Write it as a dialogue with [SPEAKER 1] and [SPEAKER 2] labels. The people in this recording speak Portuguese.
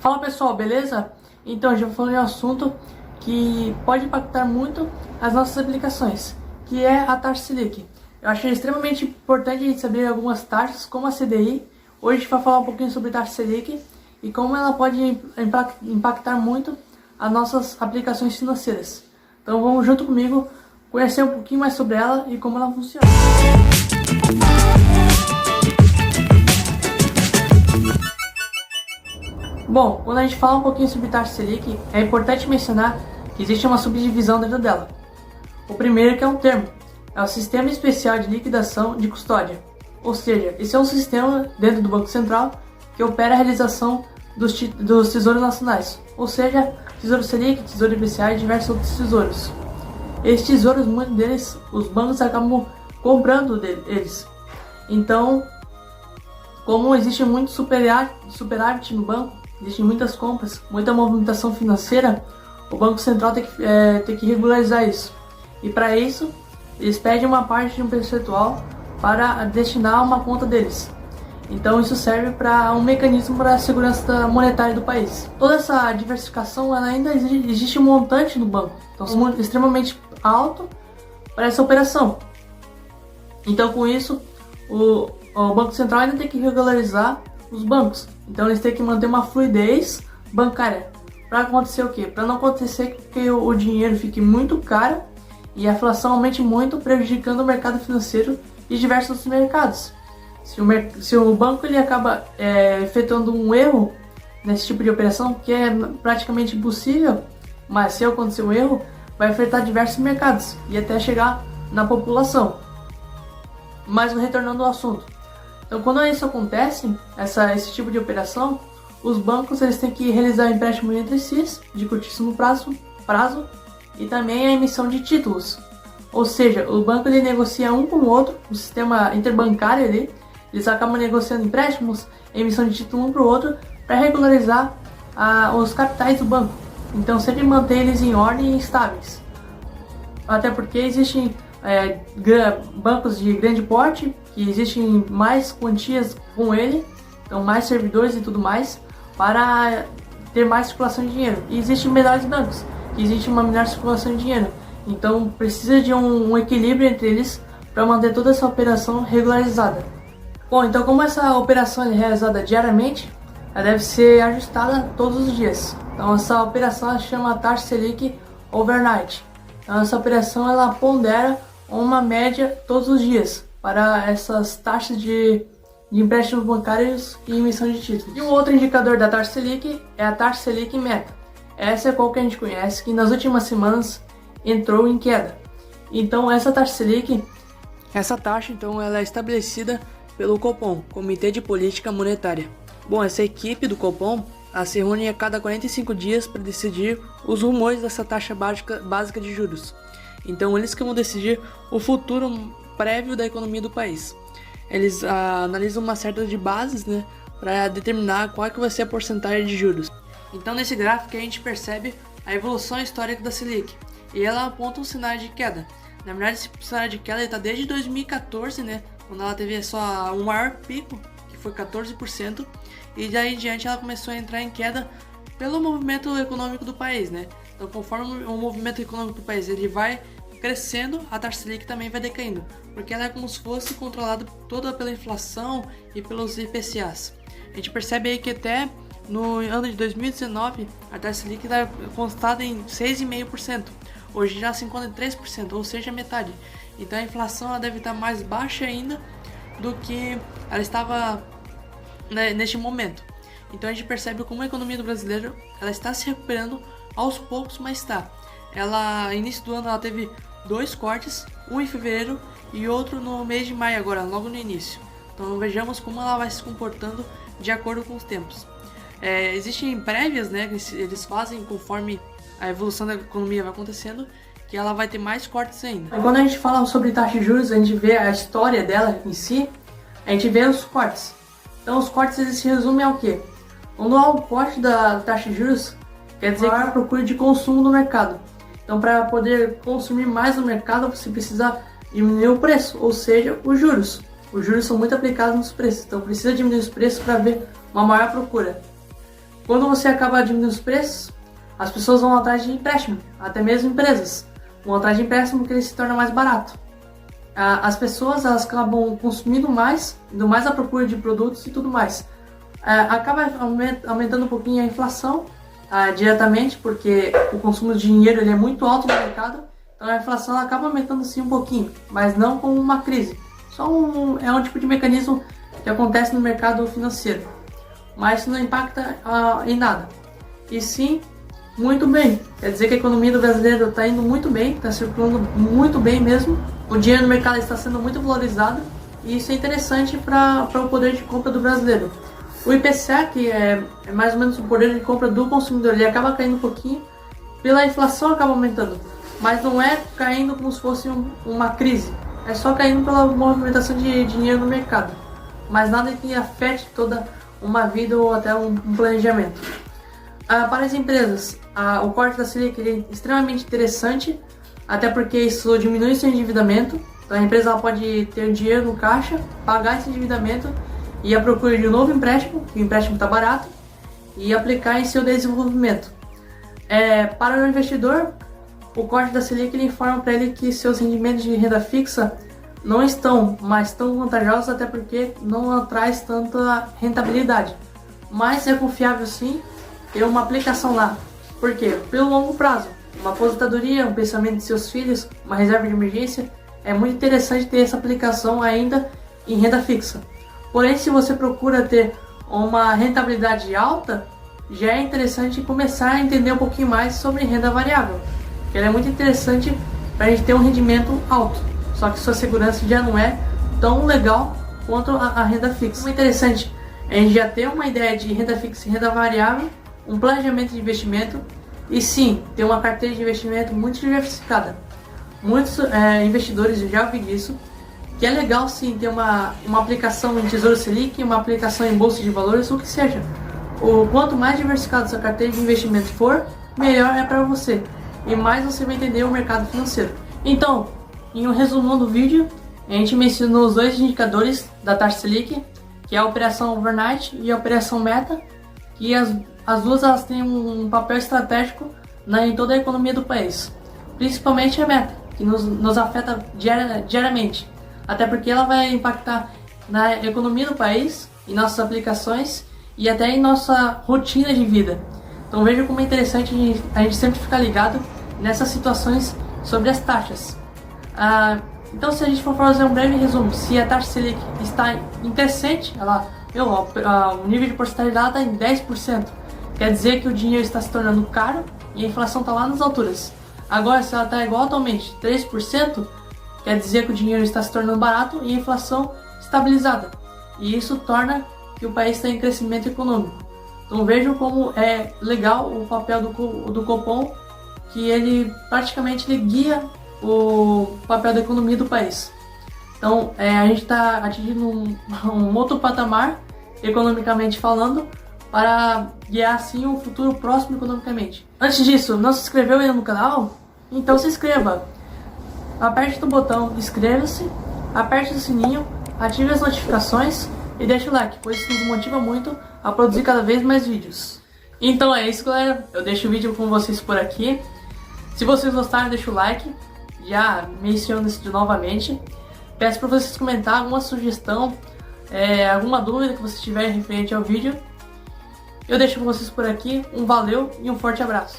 [SPEAKER 1] Fala pessoal, beleza? Então, a gente vai falar de um assunto que pode impactar muito as nossas aplicações, que é a taxa Selic. Eu achei extremamente importante a gente saber algumas taxas, como a CDI. Hoje a gente vai falar um pouquinho sobre taxa Selic e como ela pode impactar muito as nossas aplicações financeiras. Então vamos junto comigo conhecer um pouquinho mais sobre ela e como ela funciona. Bom, quando a gente fala um pouquinho sobre taxa Selic, é importante mencionar que existe uma subdivisão dentro dela. O primeiro que é um termo, é o Sistema Especial de Liquidação de Custódia. Ou seja, esse é um sistema dentro do Banco Central que opera a realização dos tesouros nacionais, ou seja, Tesouro Selic, Tesouro IPCA e diversos outros tesouros. Esses tesouros, muitos deles, os bancos acabam comprando eles. Então, como existe muito superávit no banco, existem muitas compras, muita movimentação financeira, o Banco Central tem que regularizar isso. E para isso, eles pedem uma parte de um percentual para destinar a uma conta deles. Então isso serve para um mecanismo para a segurança monetária do país. Toda essa diversificação, ela ainda existe um montante no banco, então é extremamente alto para essa operação. Então com isso, o Banco Central ainda tem que regularizar os bancos. Então eles têm que manter uma fluidez bancária. Para acontecer o quê? Para não acontecer que o dinheiro fique muito caro e a inflação aumente muito, prejudicando o mercado financeiro e diversos outros mercados. Se o banco ele acaba efetuando um erro nesse tipo de operação, que é praticamente impossível, mas se acontecer um erro, vai afetar diversos mercados e até chegar na população. Mas retornando ao assunto. Então, quando isso acontece, esse tipo de operação, os bancos eles têm que realizar empréstimo entre si, de curtíssimo prazo e também a emissão de títulos. Ou seja, o banco ele negocia um com o outro, o sistema interbancário eles acabam negociando empréstimos, emissão de título um para o outro, para regularizar os capitais do banco. Então, sempre manter eles em ordem e estáveis. Até porque existem bancos de grande porte, que existem mais quantias com ele, então mais servidores e tudo mais, para ter mais circulação de dinheiro. E existem menores bancos, que existe uma menor circulação de dinheiro. Então precisa de um equilíbrio entre eles para manter toda essa operação regularizada. Bom, então como essa operação é realizada diariamente, ela deve ser ajustada todos os dias. Então essa operação ela chama taxa Selic Overnight. Então essa operação ela pondera uma média todos os dias para essas taxas de empréstimos bancários e emissão de títulos. E o outro indicador da taxa Selic é a taxa Selic Meta. Essa é qual que a gente conhece, que nas últimas semanas entrou em queda. Então essa taxa Selic, então ela é estabelecida pelo Copom, Comitê de Política Monetária. Bom, essa equipe do Copom se reúne a cada 45 dias para decidir os rumores dessa taxa básica de juros. Então eles que vão decidir o futuro prévio da economia do país. Eles analisam uma série de bases, para determinar qual que vai ser a porcentagem de juros. Então nesse gráfico a gente percebe a evolução histórica da Selic e ela aponta um cenário de queda. Na verdade, esse cenário de queda está desde 2014, quando ela teve só um maior pico, que foi 14%, e daí em diante ela começou a entrar em queda pelo movimento econômico do país, Então conforme o movimento econômico do país ele vai crescendo, a taxa Selic também vai decaindo, porque ela é como se fosse controlada toda pela inflação e pelos IPCAs. A gente percebe aí que até no ano de 2019 a taxa Selic está constada em 6,5%, hoje já se encontra em 3%, ou seja, metade. Então a inflação ela deve estar mais baixa ainda do que ela estava neste momento. Então a gente percebe como a economia do brasileiro ela está se recuperando aos poucos, mas está. Ela, início do ano, ela teve 2 cortes, um em fevereiro e outro no mês de maio agora, logo no início. Então vejamos como ela vai se comportando de acordo com os tempos. Existem prévias, que eles fazem conforme a evolução da economia vai acontecendo, que ela vai ter mais cortes ainda. Quando a gente fala sobre taxa de juros, a gente vê a história dela em si, a gente vê os cortes. Então os cortes eles se resumem ao quê? Quando há um corte da taxa de juros, quer dizer que há procura de consumo no mercado. Então para poder consumir mais no mercado, você precisa diminuir o preço, ou seja, os juros. Os juros são muito aplicados nos preços, então precisa diminuir os preços para ver uma maior procura. Quando você acaba diminuindo os preços, as pessoas vão atrás de empréstimo, até mesmo empresas vão atrás de empréstimo porque ele se torna mais barato. As pessoas elas acabam consumindo mais, indo mais à procura de produtos e tudo mais. Acaba aumentando um pouquinho a inflação diretamente, porque o consumo de dinheiro ele é muito alto no mercado, então a inflação ela acaba aumentando sim um pouquinho, mas não como uma crise. É um tipo de mecanismo que acontece no mercado financeiro, mas isso não impacta em nada. E sim, muito bem. Quer dizer que a economia do brasileiro está indo muito bem, está circulando muito bem mesmo. O dinheiro no mercado está sendo muito valorizado e isso é interessante para o poder de compra do brasileiro. O IPCA, que é mais ou menos o poder de compra do consumidor, ele acaba caindo um pouquinho, pela inflação acaba aumentando, mas não é caindo como se fosse uma crise, é só caindo pela movimentação de dinheiro no mercado, mas nada que afete toda uma vida ou até um planejamento. Para as empresas, o corte da Selic é extremamente interessante, até porque isso diminui seu endividamento. Então a empresa ela pode ter dinheiro no caixa, pagar esse endividamento e ir à procura de um novo empréstimo, que o empréstimo está barato, e aplicar em seu desenvolvimento. Para o investidor, o corte da Selic ele informa para ele que seus rendimentos de renda fixa não estão mais tão vantajosos, até porque não traz tanta rentabilidade. Mas é confiável sim ter uma aplicação lá. Por quê? Pelo longo prazo. Uma aposentadoria, um pensamento de seus filhos, uma reserva de emergência, é muito interessante ter essa aplicação ainda em renda fixa. Porém, se você procura ter uma rentabilidade alta, já é interessante começar a entender um pouquinho mais sobre renda variável, que ela é muito interessante para a gente ter um rendimento alto, só que sua segurança já não é tão legal quanto a renda fixa. Muito interessante a gente já ter uma ideia de renda fixa e renda variável, um planejamento de investimento e sim, ter uma carteira de investimento muito diversificada. Muitos investidores, eu já ouvi disso, que é legal sim ter uma aplicação em Tesouro Selic, uma aplicação em Bolsa de Valores, o que seja. Quanto mais diversificado sua carteira de investimento for, melhor é para você e mais você vai entender o mercado financeiro. Então, em um resumão do vídeo, a gente mencionou os dois indicadores da taxa Selic, que é a operação overnight e a operação meta, e as duas elas têm um papel estratégico em toda a economia do país, principalmente a meta, que nos afeta diariamente, até porque ela vai impactar na economia do país, em nossas aplicações e até em nossa rotina de vida. Então veja como é interessante a gente sempre ficar ligado nessas situações sobre as taxas. Então se a gente for fazer um breve resumo, se a taxa Selic está em crescente, o nível de porcentagem dela está em 10%, quer dizer que o dinheiro está se tornando caro e a inflação está lá nas alturas. Agora, se ela está igual atualmente, 3%, quer dizer que o dinheiro está se tornando barato e a inflação estabilizada. E isso torna que o país está em crescimento econômico. Então vejam como é legal o papel do Copom, que ele praticamente guia o papel da economia do país. Então a gente está atingindo um outro patamar, economicamente falando, para guiar assim o futuro próximo economicamente. Antes disso, não se inscreveu ainda no canal? Então se inscreva! Aperte no botão inscreva-se, aperte o sininho, ative as notificações e deixe o like, pois isso nos motiva muito a produzir cada vez mais vídeos. Então é isso, galera, eu deixo o vídeo com vocês por aqui. Se vocês gostaram, deixa o like, já menciono isso novamente. Peço para vocês comentar alguma sugestão, alguma dúvida que vocês tiverem referente ao vídeo. Eu deixo com vocês por aqui, um valeu e um forte abraço.